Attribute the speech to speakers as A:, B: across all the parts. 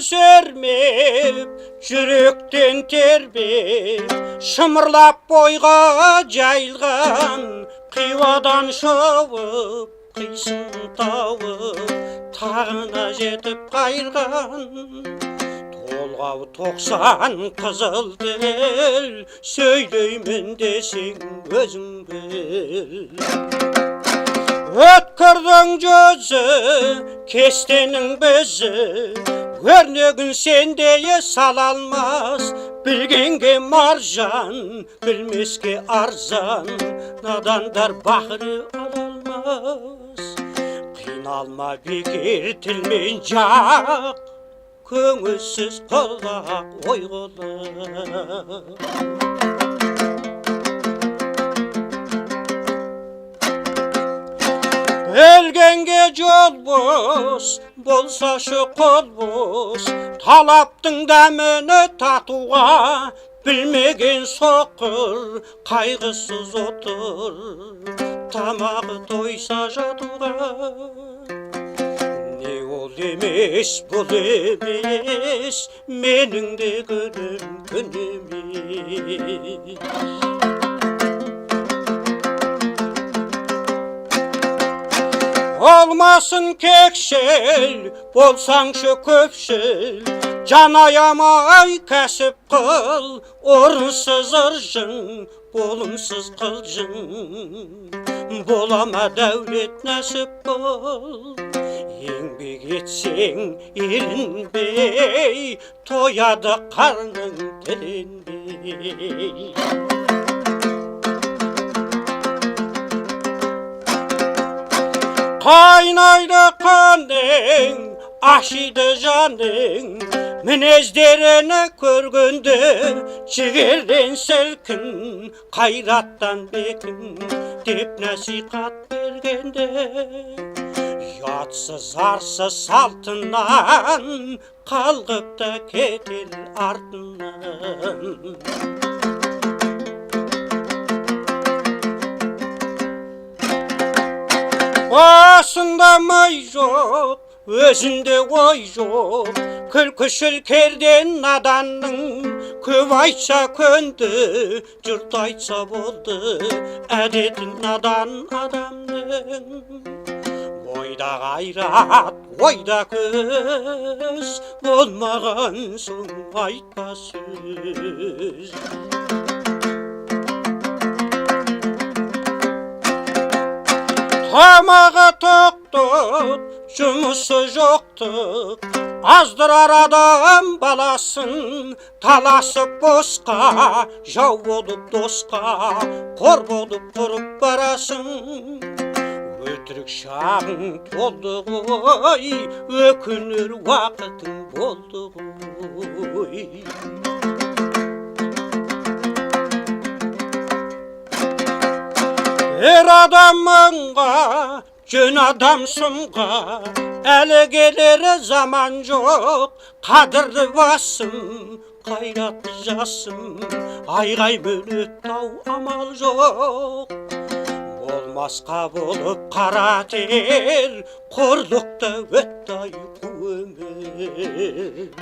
A: sermep, жүректен тербеп, шымырлап бойға жайылған, қиуадан шауып, қисын тауып, тағына жетіп қайырған. Толғау 90 қызыл дел, сөйлеймін десең өзің біл. Өткірдің жүзі, кестенің бізі, өрнегін сендейі сала алмас. Білгенге маржан, білмеске арзан, надандар бақыры ала алмас. Қиналма бекер тілмен жақ, көңілсіз құлақ ой құлақ. Өлгенге жол бос, болсашы қол бос, талаптың дәміні татуға, білмеген соқыр, қайғысыз отыр, тамағы тойса жатуға. Не ол емес, бұл емес, менің де күнім күн емес. Olmasın kekşil, bolsаңшы көпшіл, жан аямай кәсіп қыл, орынсыз ыржың, болымсыз қылжың. Болама дәулет нәсіп бол, еңбек етсең ерінбей, тояды қарның тіленбей. Қайнайды қаның, ашиды жаның, мінездеріні көргенде, жігерден сілкін, қайраттан бекін, деп насихат бергенде. Ұятсыз арсыз салтынан, қалғыпты кетел артынан. Басында май жоқ, өзінде ой жоқ, күлкішіл керден наданның, көп айтса көнді, жұрт айтса болды, әдетін надан адамның. Бойда қайрат, ойда көз, болмаған соң айтпа сөз. Тамағы тоқтық, жұмысы жоқтық, аздырар адам баласын, таласып босқа, жау болып досқа, қор болып құрып барасың. Өтірік шағың толды ғой, өкінер уақытың болды ғой. Ер адам мыңға, жөн адам сұмға, әлі келері заман жоқ, қадірлі басым, қайратты жасым, айғай бөлеттау амал жоқ. Болмасқа болып қара тер, қорлықта өттай өмір.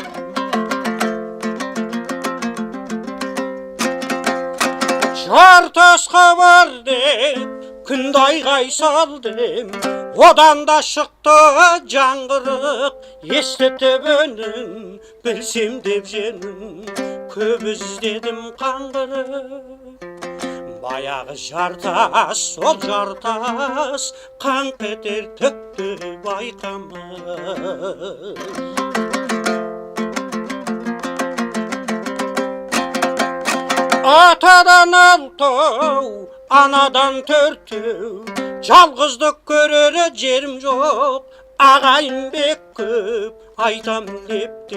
A: Жартасқа бар деп, күнді айғай салдым, одан да шықты жаңғырық, естітіп үнін, білсем деп женін, көп іздедім қаңғырық. Баяғы жартас, сол жартас, қаңқ етер түкті байқамас. Атадан алтау, анадан төртеу, жалғыздық көрері жерім жоқ, ағайын бек көп, айтамын деп,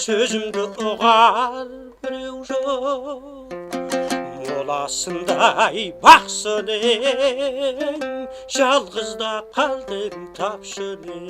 A: сөзімді ұғар біреу жоқ. Моласындай бақсының, жалғызда қалдым тапшының.